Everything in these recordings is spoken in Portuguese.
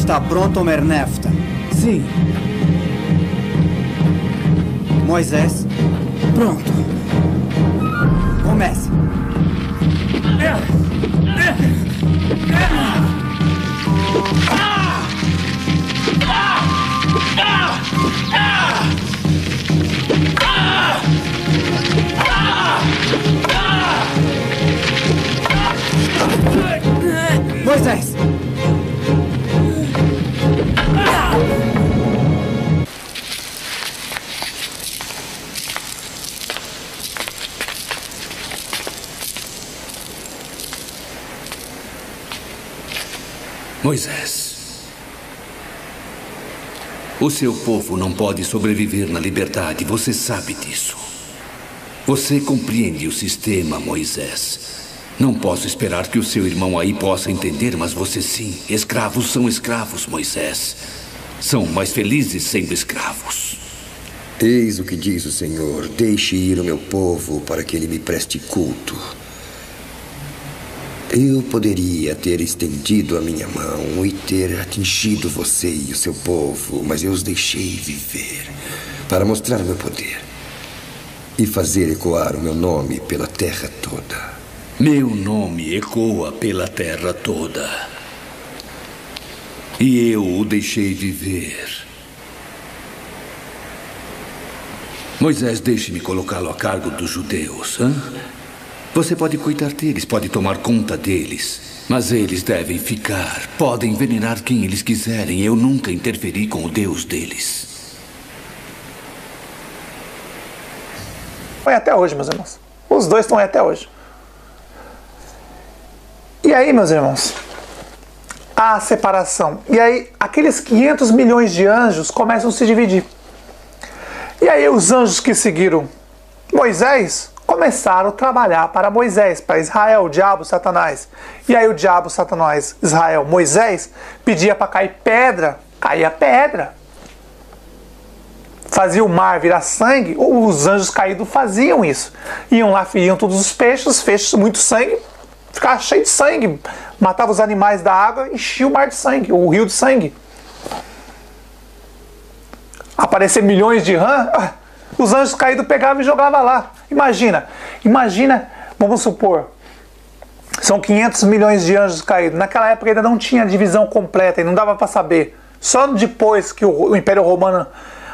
Está pronto, Mernefta? Sim. Moisés? Pronto. Comece. Moisés! Moisés, o seu povo não pode sobreviver na liberdade, você sabe disso. Você compreende o sistema, Moisés. Não posso esperar que o seu irmão aí possa entender, mas você sim. Escravos são escravos, Moisés. São mais felizes sendo escravos. Eis o que diz o Senhor: deixe ir o meu povo para que ele me preste culto. Eu poderia ter estendido a minha mão e ter atingido você e o seu povo, mas eu os deixei viver para mostrar o meu poder e fazer ecoar o meu nome pela terra toda. Meu nome ecoa pela terra toda. E eu o deixei viver. Moisés, deixe-me colocá-lo a cargo dos judeus, hã? Você pode cuidar deles, pode tomar conta deles. Mas eles devem ficar. Podem envenenar quem eles quiserem. Eu nunca interferi com o Deus deles. Foi até hoje, meus irmãos. Os dois estão aí até hoje. E aí, meus irmãos, a separação. E aí, aqueles 500 milhões de anjos começam a se dividir. E aí, os anjos que seguiram Moisés começaram a trabalhar para Moisés, para Israel, o diabo, Satanás. E aí, o diabo, Satanás, Israel, Moisés pedia para cair pedra, caía pedra. Fazia o mar virar sangue, os anjos caídos faziam isso. Iam lá, feriam todos os peixes, muito sangue, ficava cheio de sangue, matava os animais da água, enchia o mar de sangue, o rio de sangue. Aparecer milhões de rãs, os anjos caídos pegavam e jogavam lá. Imagina, vamos supor, são 500 milhões de anjos caídos. Naquela época ainda não tinha divisão completa e não dava para saber. Só depois que o Império Romano,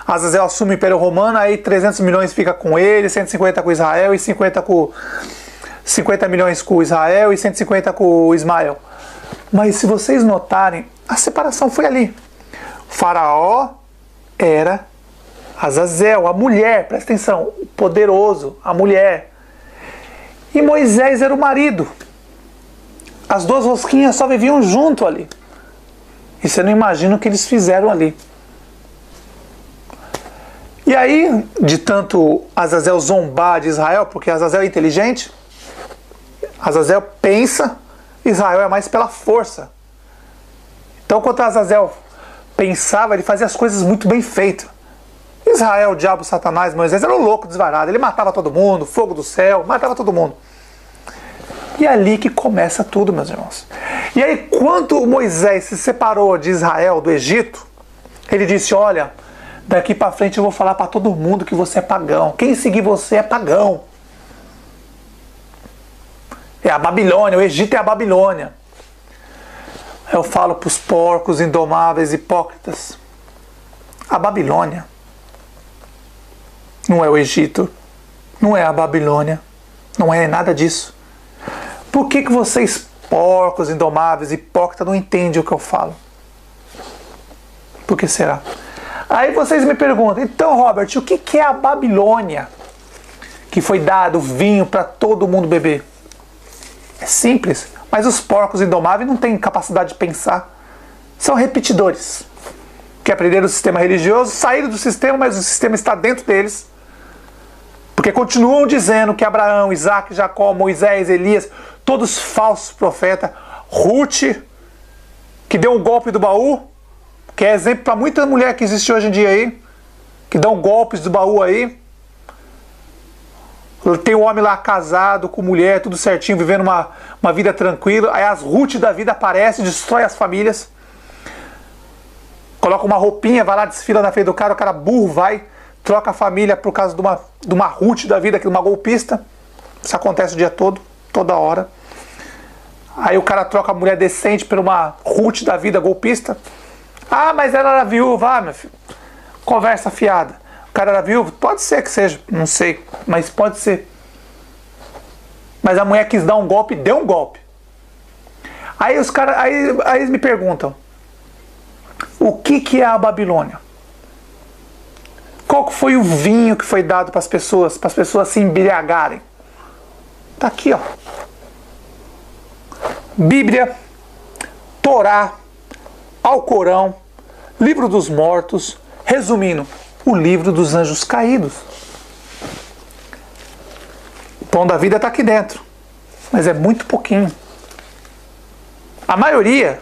Azazel assume o Império Romano, aí 300 milhões fica com ele, 150 com Israel e 50 milhões com Israel e 150 com Ismael. Mas se vocês notarem, a separação foi ali. O faraó era Azazel, a mulher, presta atenção, o poderoso, a mulher. E Moisés era o marido. As duas rosquinhas só viviam junto ali. E você não imagina o que eles fizeram ali. E aí, de tanto Azazel zombar de Israel, porque Azazel é inteligente, Azazel pensa, Israel é mais pela força. Então, quando Azazel pensava, ele fazia as coisas muito bem feitas. Israel, o diabo, Satanás, Moisés era um louco desvarado. Ele matava todo mundo, fogo do céu, matava todo mundo. E é ali que começa tudo, meus irmãos. E aí, quando Moisés se separou de Israel, do Egito, ele disse: olha, daqui para frente eu vou falar para todo mundo que você é pagão. Quem seguir você é pagão. É a Babilônia, o Egito é a Babilônia. Eu falo para os porcos indomáveis, hipócritas. A Babilônia não é o Egito, não é a Babilônia, não é nada disso. Por que vocês, porcos indomáveis, hipócritas, não entendem o que eu falo? Por que será? Aí vocês me perguntam: então, Robert, o que é a Babilônia que foi dado vinho para todo mundo beber? É simples, mas os porcos indomáveis não têm capacidade de pensar. São repetidores, que aprenderam o sistema religioso, saíram do sistema, mas o sistema está dentro deles. Porque continuam dizendo que Abraão, Isaac, Jacó, Moisés, Elias, todos falsos profetas, Ruth, que deu um golpe do baú, que é exemplo para muita mulher que existe hoje em dia aí, que dão golpes do baú aí. Tem um homem lá casado com mulher, tudo certinho, vivendo uma vida tranquila. Aí as Ruth da vida aparecem, destrói as famílias. coloca uma roupinha, vai lá, desfila na frente do cara, o cara burro vai, troca a família por causa de uma Ruth da vida, de uma golpista. Isso acontece o dia todo, toda hora. Aí o cara troca a mulher decente por uma Ruth da vida golpista. Ah, mas ela era viúva, meu filho. Conversa fiada. O cara era viúvo? Pode ser que seja, não sei, mas pode ser. Mas a mulher quis dar um golpe, deu um golpe. Aí os caras, aí eles me perguntam, o que é a Babilônia? Qual foi o vinho que foi dado para as pessoas se embriagarem? Tá aqui, ó. Bíblia, Torá, Alcorão, Livro dos Mortos, resumindo, o livro dos anjos caídos. O pão da vida está aqui dentro, mas é muito pouquinho. A maioria,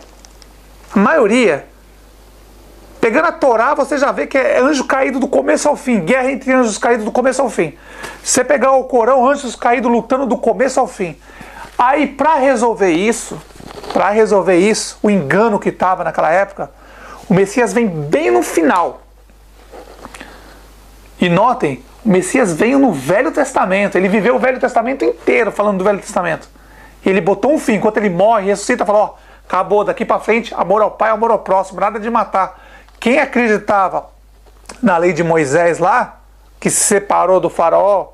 pegando a Torá, você já vê que é anjo caído do começo ao fim, guerra entre anjos caídos do começo ao fim. Se você pegar o Corão, anjos caídos lutando do começo ao fim. Aí, para resolver isso, o engano que estava naquela época, o Messias vem bem no final. E notem, o Messias veio no Velho Testamento. Ele viveu o Velho Testamento inteiro falando do Velho Testamento. E ele botou um fim. Enquanto ele morre, ressuscita, falou, ó, acabou, daqui para frente, amor ao Pai, amor ao próximo, nada de matar. Quem acreditava na lei de Moisés lá, que se separou do faraó,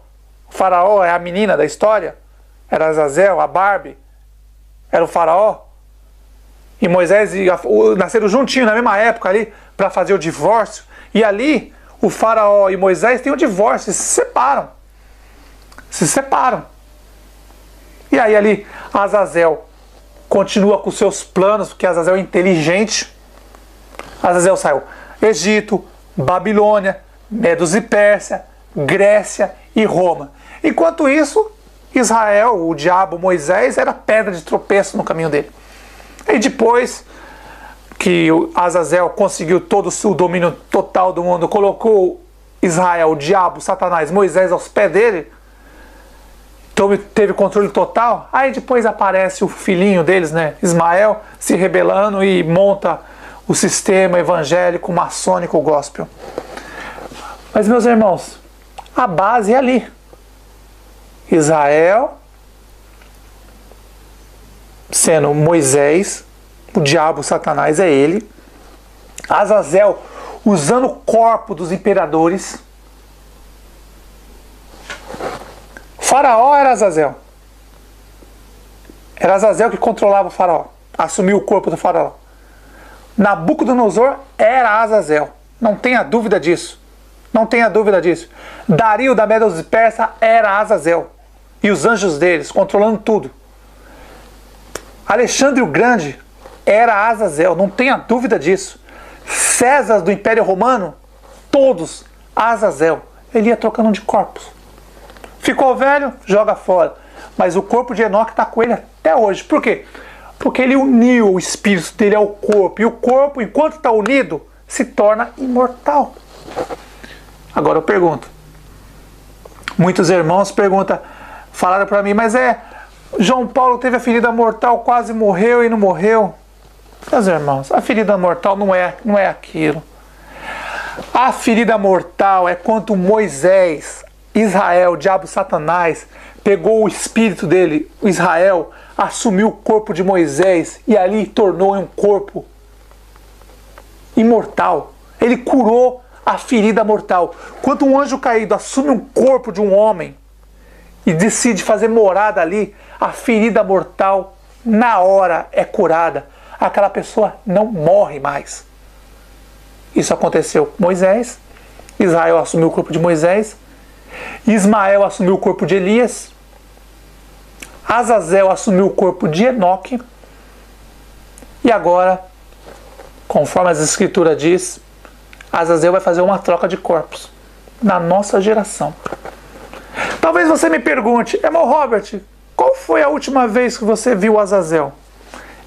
o faraó é a menina da história, era Azazel, a Barbie, era o faraó, e Moisés nasceram juntinho na mesma época ali, para fazer o divórcio, e ali o faraó e Moisés têm o divórcio, se separam. E aí ali Azazel continua com seus planos, porque Azazel é inteligente. Azazel saiu Egito, Babilônia, Medos e Pérsia, Grécia e Roma. Enquanto isso, Israel, o diabo Moisés, era pedra de tropeço no caminho dele. E depois que Azazel conseguiu todo o domínio total do mundo, colocou Israel, o diabo, Satanás, Moisés aos pés dele, então teve controle total. Aí depois aparece o filhinho deles, né, Ismael, se rebelando e monta o sistema evangélico, maçônico, gospel. Mas, meus irmãos, a base é ali. Israel sendo Moisés, o diabo, Satanás é ele. Azazel usando o corpo dos imperadores. Faraó era Azazel. Era Azazel que controlava o faraó, assumiu o corpo do faraó. Nabucodonosor era Azazel. Não tenha dúvida disso. Não tenha dúvida disso. Dario da Medos e Pérsia era Azazel. E os anjos deles, controlando tudo. Alexandre o Grande era Azazel. Não tenha dúvida disso. César do Império Romano, todos Azazel. Ele ia trocando de corpos. Ficou velho, joga fora. Mas o corpo de Enoque está com ele até hoje. Por quê? Porque ele uniu o espírito dele ao corpo. E o corpo, enquanto está unido, se torna imortal. Agora eu pergunto. Muitos irmãos perguntam, falaram para mim, mas João Paulo teve a ferida mortal, quase morreu e não morreu. Meus irmãos, a ferida mortal não é aquilo. A ferida mortal é quando Moisés, Israel, o diabo Satanás, pegou o espírito dele, o Israel, assumiu o corpo de Moisés e ali tornou um corpo imortal. Ele curou a ferida mortal. Quando um anjo caído assume um corpo de um homem e decide fazer morada ali, a ferida mortal na hora é curada. Aquela pessoa não morre mais. Isso aconteceu com Moisés. Israel assumiu o corpo de Moisés. Ismael assumiu o corpo de Elias. Azazel assumiu o corpo de Enoque. E agora, conforme as escrituras diz, Azazel vai fazer uma troca de corpos na nossa geração. Talvez você me pergunte, irmão Robert, qual foi a última vez que você viu Azazel?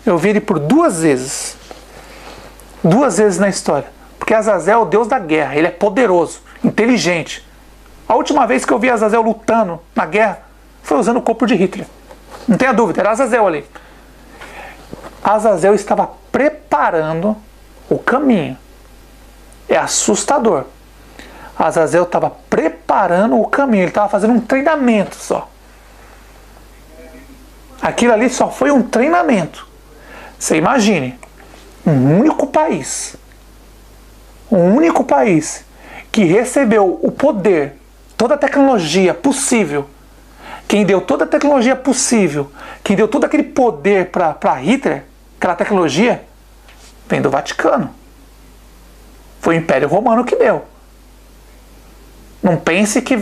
Eu vi ele por 2 vezes. 2 vezes na história. Porque Azazel é o deus da guerra. Ele é poderoso, inteligente. A última vez que eu vi Azazel lutando na guerra foi usando o corpo de Hitler. Não tenha dúvida, era Azazel ali. Azazel estava preparando o caminho É assustador. Azazel estava preparando o caminho, ele estava fazendo um treinamento só. Aquilo ali só foi um treinamento. Você imagine, um único país que recebeu o poder, toda a tecnologia possível, quem deu toda a tecnologia possível, quem deu todo aquele poder para Hitler, aquela tecnologia, vem do Vaticano. Foi o Império Romano que deu. Não pense que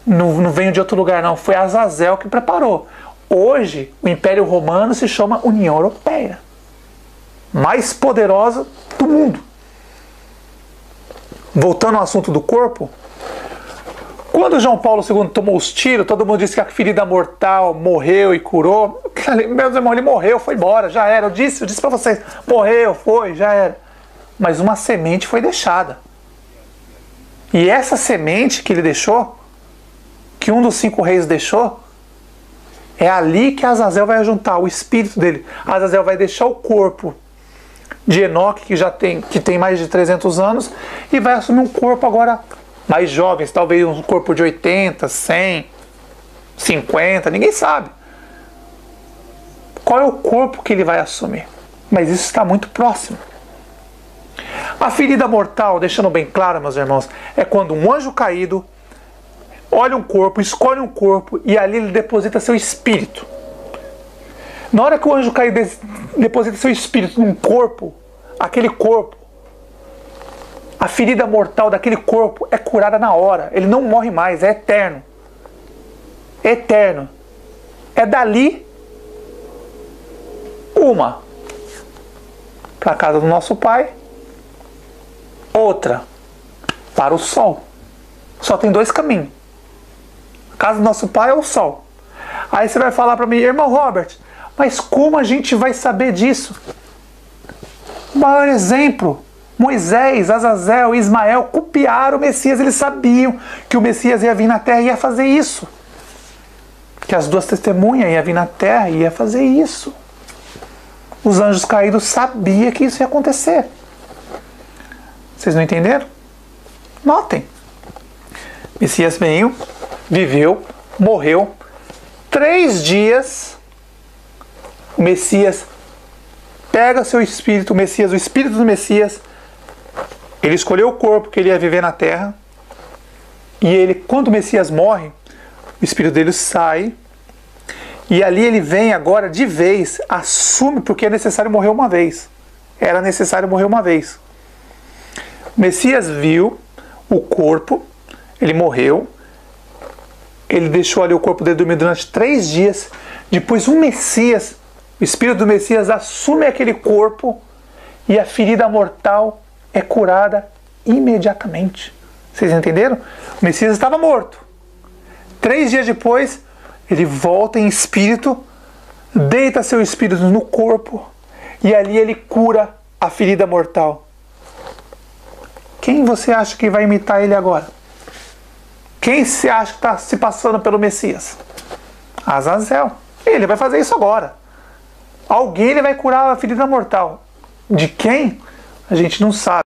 não veio de outro lugar, não. Foi Azazel que preparou. Hoje, o Império Romano se chama União Europeia. Mais poderosa do mundo. Voltando ao assunto do corpo, quando João Paulo II tomou os tiros, todo mundo disse que a ferida mortal morreu e curou. Meus irmãos, ele morreu, foi embora, já era. Eu disse para vocês, morreu, foi, já era. Mas uma semente foi deixada. E essa semente que ele deixou, que um dos 5 reis deixou, é ali que Azazel vai juntar o espírito dele. Azazel vai deixar o corpo de Enoque, que tem mais de 300 anos, e vai assumir um corpo agora mais jovem, talvez um corpo de 80, 100, 50, ninguém sabe. Qual é o corpo que ele vai assumir? Mas isso está muito próximo. A ferida mortal, deixando bem claro, meus irmãos, é quando um anjo caído olha um corpo, escolhe um corpo e ali ele deposita seu espírito. Na hora que o anjo caído deposita seu espírito num corpo, aquele corpo, a ferida mortal daquele corpo é curada na hora. Ele não morre mais, é eterno. Eterno. É dali uma para a casa do nosso Pai, outra para o sol. Só tem 2 caminhos. A casa do nosso Pai é o sol. Aí você vai falar para mim, irmão Robert, mas como a gente vai saber disso? O maior exemplo, Moisés, Azazel e Ismael copiaram o Messias. Eles sabiam que o Messias ia vir na terra e ia fazer isso. Que as 2 testemunhas iam vir na terra e ia fazer isso. Os anjos caídos sabiam que isso ia acontecer. Vocês não entenderam? Notem. Messias veio, viveu, morreu. 3 dias, o Messias pega seu espírito, o espírito do Messias, ele escolheu o corpo que ele ia viver na terra, e ele, quando o Messias morre, o espírito dele sai, e ali ele vem agora de vez, assume, porque é necessário morrer uma vez. Era necessário morrer uma vez. O Messias viu o corpo, ele morreu, ele deixou ali o corpo dele dormir durante 3 dias, depois o Messias, o espírito do Messias assume aquele corpo e a ferida mortal é curada imediatamente. Vocês entenderam? O Messias estava morto. 3 dias depois, ele volta em espírito, deita seu espírito no corpo e ali ele cura a ferida mortal. Quem você acha que vai imitar ele agora? Quem se acha que está se passando pelo Messias? Azazel. Ele vai fazer isso agora. Alguém ele vai curar a ferida mortal. De quem? A gente não sabe.